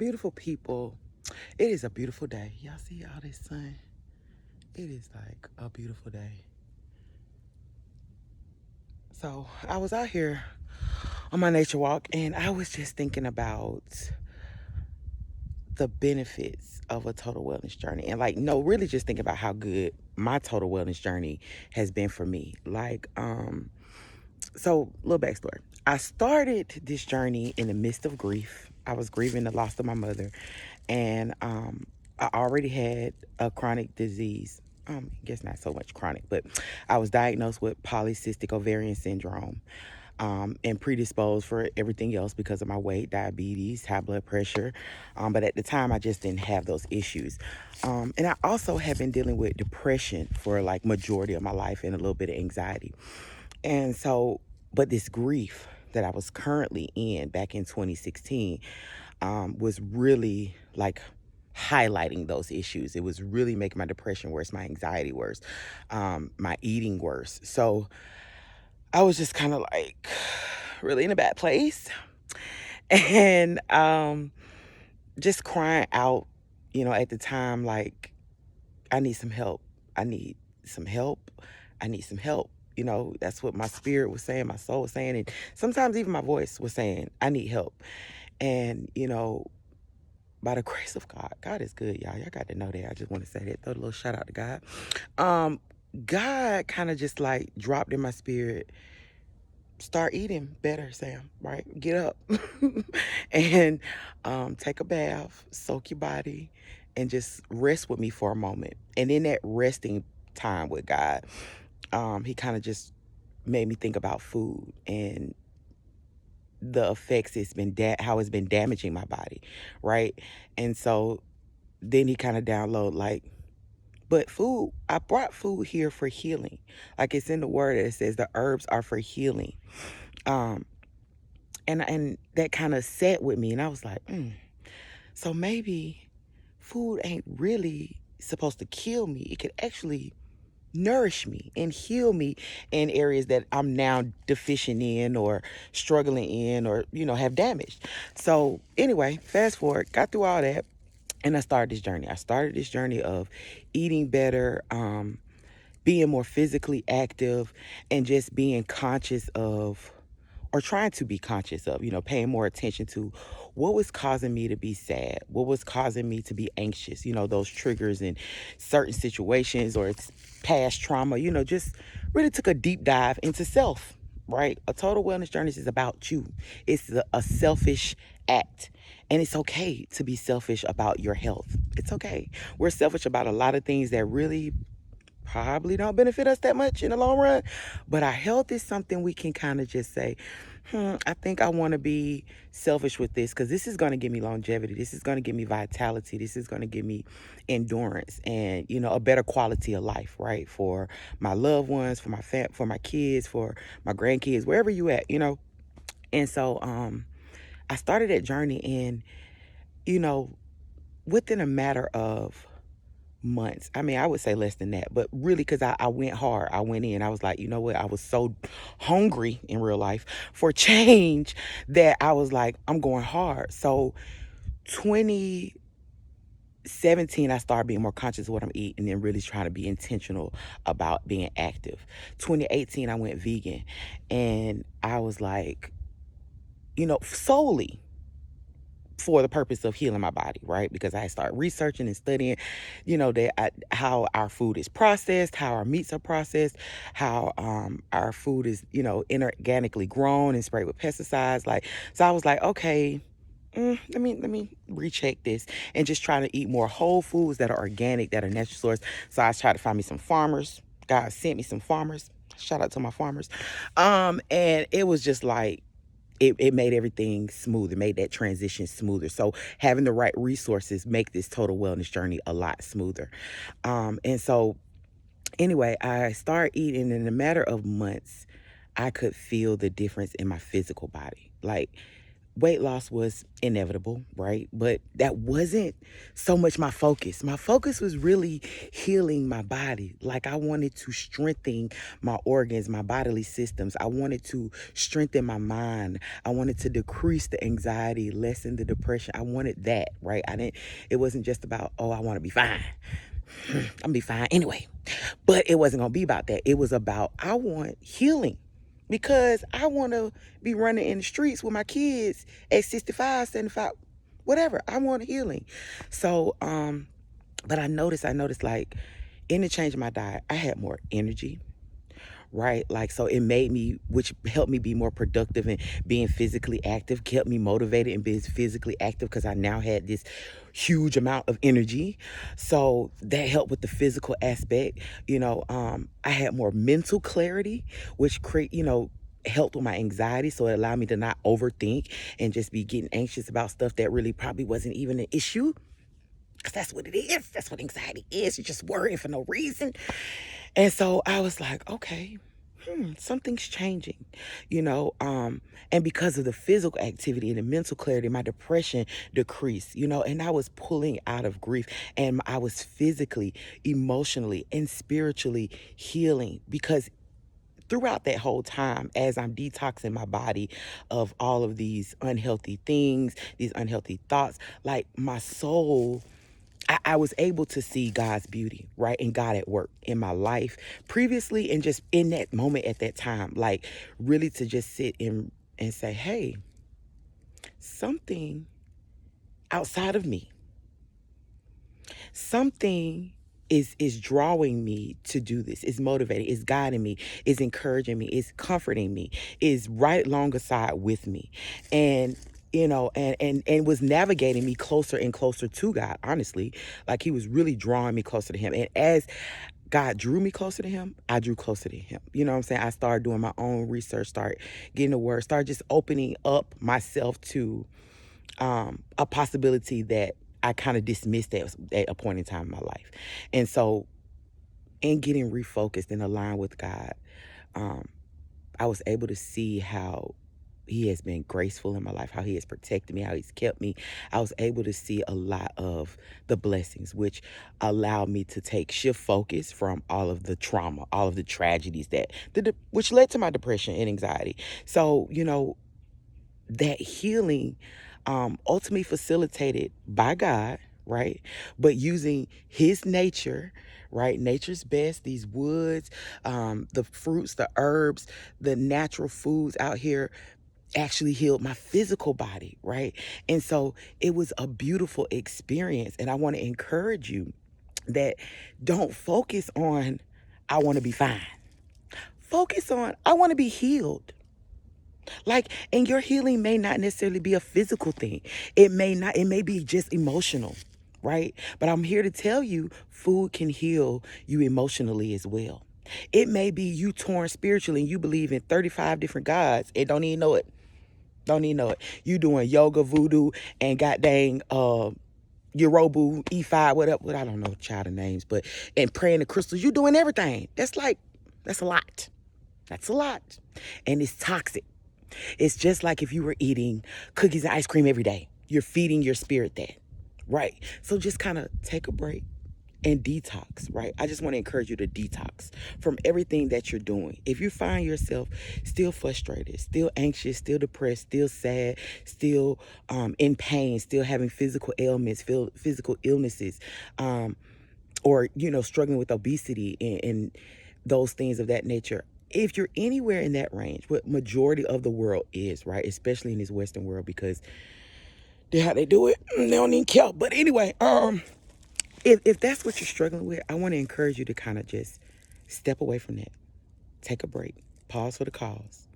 Beautiful people. It is a beautiful day. Y'all see all this sun? It is like a beautiful day. So I was out here on my nature walk and I was just thinking about the benefits of a total wellness journey. And really just thinking about how good my total wellness journey has been for me. So little backstory. I started this journey in the midst of grief. I was grieving the loss of my mother, and I already had a chronic disease. I guess not so much chronic, but I was diagnosed with polycystic ovarian syndrome, and predisposed for everything else because of my weight, diabetes, high blood pressure. But at the time, I just didn't have those issues. And I also have been dealing with depression for like majority of my life and a little bit of anxiety. And so, but this grief that I was currently in back in 2016 was really like highlighting those issues. It was really making my depression worse, my anxiety worse, my eating worse. So I was just kind of like really in a bad place and just crying out, at the time, like, I need some help. I need some help. I need some help. That's what my spirit was saying, my soul was saying. And sometimes even my voice was saying, I need help. And, by the grace of God, God is good, y'all. Y'all got to know that. I just want to say that. Throw a little shout out to God. God kind of just like dropped in my spirit, start eating better, Sam, right? Get up and take a bath, soak your body, and just rest with me for a moment. And in that resting time with God, he kind of just made me think about food and the effects how it's been damaging my body, right? And so then he kind of download like, but food, I brought food here for healing. Like it's in the word that it says the herbs are for healing. Um, and that kind of sat with me, and I was like, so maybe food ain't really supposed to kill me. It could actually nourish me and heal me in areas that I'm now deficient in or struggling in or, have damaged. So anyway, fast forward, got through all that, and I started this journey. I started this journey of eating better, being more physically active, and just being conscious of, or trying to be conscious of, paying more attention to what was causing me to be sad, what was causing me to be anxious, those triggers in certain situations or it's past trauma, just really took a deep dive into self, right? A total wellness journey is about you. It's a selfish act. And it's okay to be selfish about your health. It's okay. We're selfish about a lot of things that really probably don't benefit us that much in the long run. But our health is something we can kind of just say, I think I want to be selfish with this because this is going to give me longevity. This is going to give me vitality. This is going to give me endurance and, a better quality of life, right? For my loved ones, for for my kids, for my grandkids, wherever you at, And so I started that journey and, you know, within a matter of months. I mean, I would say less than that, but really because I went hard. I went in. I was like, you know what? I was so hungry in real life for change that I was like, I'm going hard. So 2017, I started being more conscious of what I'm eating and really trying to be intentional about being active. 2018, I went vegan and I was like, solely for the purpose of healing my body, right? Because I started researching and studying, how our food is processed, how our meats are processed, how our food is, inorganically grown and sprayed with pesticides. So I was like, okay, let me recheck this and just try to eat more whole foods that are organic, that are natural source. So I tried to find me some farmers. God sent me some farmers. Shout out to my farmers. And it was just like, it made everything smooth. It made that transition smoother. So having the right resources make this total wellness journey a lot smoother. And so anyway, I started eating in a matter of months. I could feel the difference in my physical body. Like weight loss was inevitable, right? But that wasn't so much my focus. My focus was really healing my body. Like I wanted to strengthen my organs, my bodily systems. I wanted to strengthen my mind. I wanted to decrease the anxiety, lessen the depression. I wanted that, right? It wasn't just about, oh, I want to be fine. I'm gonna be fine anyway. But it wasn't gonna be about that. It was about, I want healing because I want to be running in the streets with my kids at 65, 75, whatever. I want healing. So, but I noticed like in the change of my diet, I had more energy, right? Like, so it made me, which helped me be more productive and being physically active, kept me motivated and being physically active because I now had this huge amount of energy. So that helped with the physical aspect. I had more mental clarity, which helped with my anxiety. So it allowed me to not overthink and just be getting anxious about stuff that really probably wasn't even an issue. Because that's what it is. That's what anxiety is. You're just worrying for no reason. And so I was like, okay, something's changing, and because of the physical activity and the mental clarity, my depression decreased, and I was pulling out of grief, and I was physically, emotionally, and spiritually healing because throughout that whole time, as I'm detoxing my body of all of these unhealthy things, these unhealthy thoughts, like my soul, I was able to see God's beauty, right? And God at work in my life previously and just in that moment at that time, like really to just sit and say, hey, something outside of me, something is drawing me to do this, is motivating, is guiding me, is encouraging me, is comforting me, is right alongside with me. And and was navigating me closer and closer to God, honestly. Like he was really drawing me closer to him. And as God drew me closer to him, I drew closer to him. You know what I'm saying? I started doing my own research, start getting the word, start just opening up myself to a possibility that I kind of dismissed at a point in time in my life. And so in getting refocused and aligned with God, um, I was able to see how he has been graceful in my life, how he has protected me, how he's kept me. I was able to see a lot of the blessings, which allowed me to shift focus from all of the trauma, all of the tragedies which led to my depression and anxiety. So, that healing ultimately facilitated by God, right? But using his nature, right? Nature's best, these woods, the fruits, the herbs, the natural foods out here actually healed my physical body, right? And so it was a beautiful experience. And I want to encourage you that don't focus on, I want to be fine. Focus on, I want to be healed. Like, and your healing may not necessarily be a physical thing. It may be just emotional, right? But I'm here to tell you, food can heal you emotionally as well. It may be you torn spiritually and you believe in 35 different gods and don't even know it. Don't even know it. You doing yoga, voodoo, and god dang, Yorubu, E5, whatever. I don't know child of names, but and praying to crystals. You doing everything. That's a lot. That's a lot. And it's toxic. It's just like if you were eating cookies and ice cream every day. You're feeding your spirit that, right? So just kind of take a break and detox, right? I just want to encourage you to detox from everything that you're doing. If you find yourself still frustrated, still anxious, still depressed, still sad, still in pain, still having physical ailments, physical illnesses, or, struggling with obesity and those things of that nature, if you're anywhere in that range, what majority of the world is, right? Especially in this Western world, because how they do it, they don't even care. But anyway, if that's what you're struggling with, I want to encourage you to kind of just step away from that. Take a break. Pause for the cause.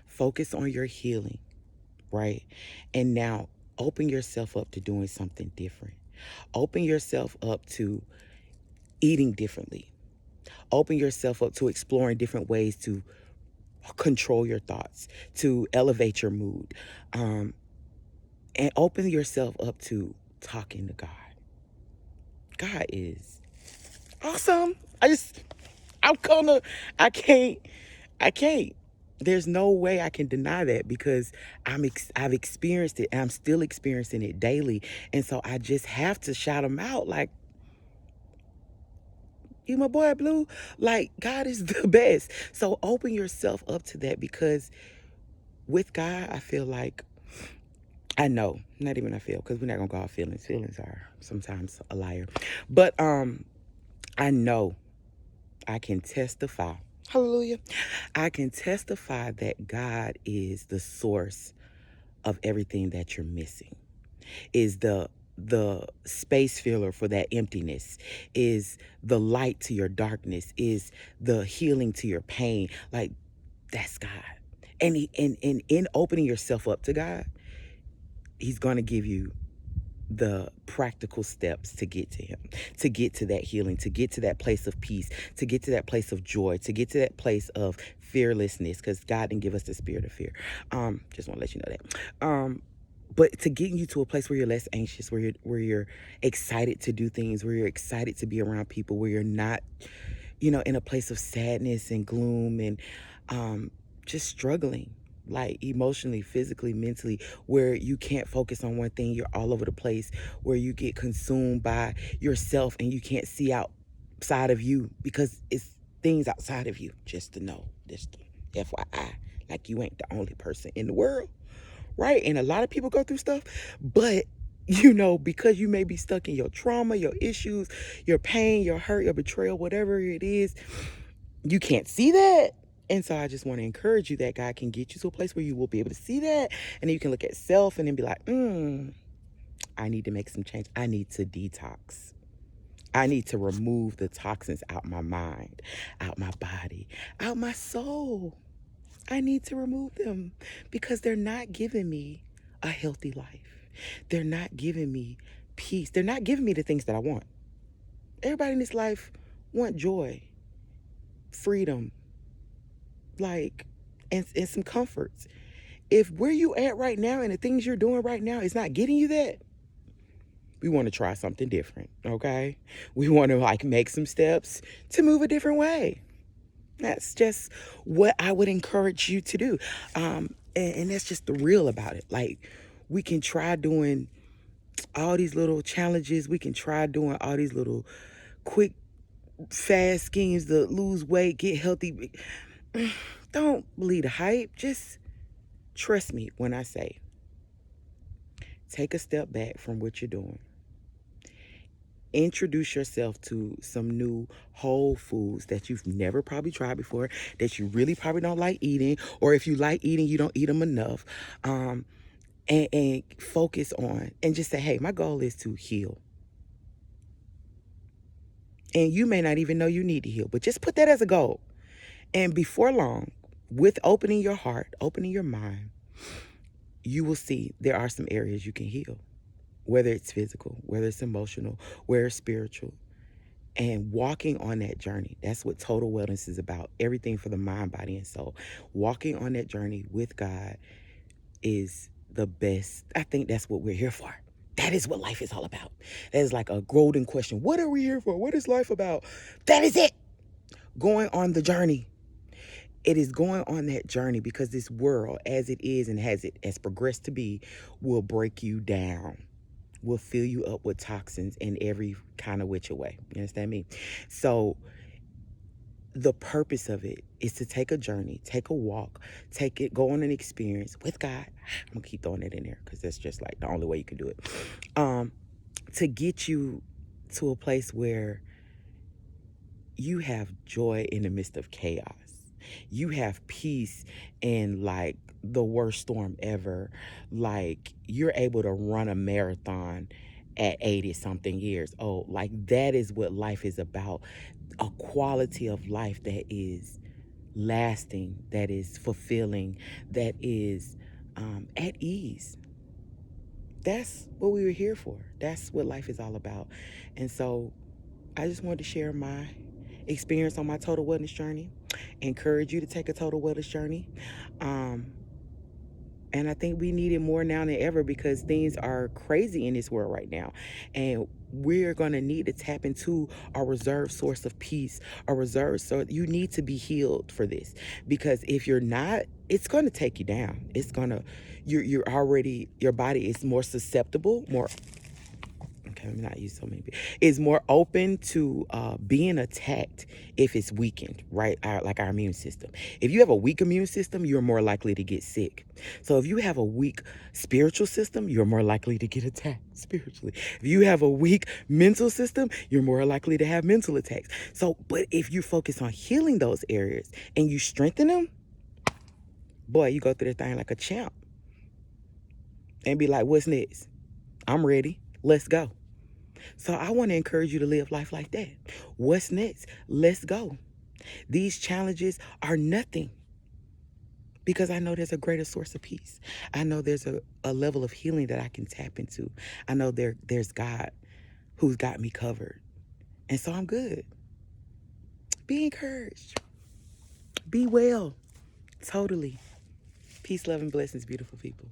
Focus on your healing, right? And now open yourself up to doing something different. Open yourself up to eating differently. Open yourself up to exploring different ways to control your thoughts, to elevate your mood, and open yourself up to talking to God. God is awesome. I can't. I can't. There's no way I can deny that because I've experienced it and I'm still experiencing it daily. And so I just have to shout them out like, you my boy Blue, like God is the best. So open yourself up to that because with God, I feel like I know, not even I feel, because we're not gonna go off feelings. Feelings are sometimes a liar. But I know I can testify. Hallelujah. I can testify that God is the source of everything that you're missing. Is the space filler for that emptiness, is the light to your darkness, is the healing to your pain. Like that's God. And in opening yourself up to God, he's going to give you the practical steps to get to him, to get to that healing, to get to that place of peace, to get to that place of joy, to get to that place of fearlessness, because God didn't give us the spirit of fear. Just want to let you know that. But to getting you to a place where you're less anxious, where you're excited to do things, where you're excited to be around people, where you're not, in a place of sadness and gloom and just struggling, like emotionally, physically, mentally, where you can't focus on one thing, you're all over the place, where you get consumed by yourself and you can't see outside of you because it's things outside of you. Just to know, just FYI, like you ain't the only person in the world, right? And a lot of people go through stuff, but because you may be stuck in your trauma, your issues, your pain, your hurt, your betrayal, whatever it is, you can't see that. And so I just want to encourage you that God can get you to a place where you will be able to see that. And then you can look at self and then be like, I need to make some change. I need to detox. I need to remove the toxins out my mind, out my body, out my soul. I need to remove them because they're not giving me a healthy life. They're not giving me peace. They're not giving me the things that I want. Everybody in this life want joy, freedom, and some comforts. If where you at right now and the things you're doing right now is not getting you that, we want to try something different, okay? We want to make some steps to move a different way. That's just what I would encourage you to do. And that's just the real about it. Like, we can try doing all these little challenges. We can try doing all these little quick, fast schemes to lose weight, get healthy. Don't believe the hype. Just trust me when I say, take a step back from what you're doing. Introduce yourself to some new whole foods that you've never probably tried before, that you really probably don't like eating, or if you like eating, you don't eat them enough. And focus on and just say, hey, my goal is to heal. And you may not even know you need to heal, but just put that as a goal. And before long, with opening your heart, opening your mind, you will see there are some areas you can heal, whether it's physical, whether it's emotional, whether it's spiritual. And walking on that journey, that's what total wellness is about. Everything for the mind, body, and soul. Walking on that journey with God is the best. I think that's what we're here for. That is what life is all about. That is like a golden question. What are we here for? What is life about? That is it. Going on the journey. It is going on that journey because this world, as it is and as it has progressed to be, will break you down, will fill you up with toxins in every kind of which way. You understand me? So the purpose of it is to take a journey, take a walk, go on an experience with God. I'm gonna keep throwing it in there because that's just like the only way you can do it. To get you to a place where you have joy in the midst of chaos. You have peace in like the worst storm ever. Like you're able to run a marathon at 80 something years old. Like that is what life is about. A quality of life that is lasting, that is fulfilling, that is at ease. That's what we were here for. That's what life is all about. And so I just wanted to share my experience on my total wellness journey. Encourage you to take a total wellness journey. And I think we need it more now than ever because things are crazy in this world right now. And we're going to need to tap into our reserve source of peace, our reserve. So you need to be healed for this, because if you're not, it's going to take you down. It's going to, you're already, your body is more susceptible, more, okay, let me not use so many, is more open to being attacked if it's weakened, right? Like our immune system. If you have a weak immune system, you're more likely to get sick. So if you have a weak spiritual system, you're more likely to get attacked spiritually. If you have a weak mental system, you're more likely to have mental attacks. So, but if you focus on healing those areas and you strengthen them, boy, you go through the thing like a champ and be like, what's next? I'm ready. Let's go. So I want to encourage you to live life like that. What's next? Let's go. These challenges are nothing, because I know there's a greater source of peace. I know there's a level of healing that I can tap into. I know there's God who's got me covered. And so I'm good. Be encouraged. Be well. Totally. Peace, love, and blessings, beautiful people.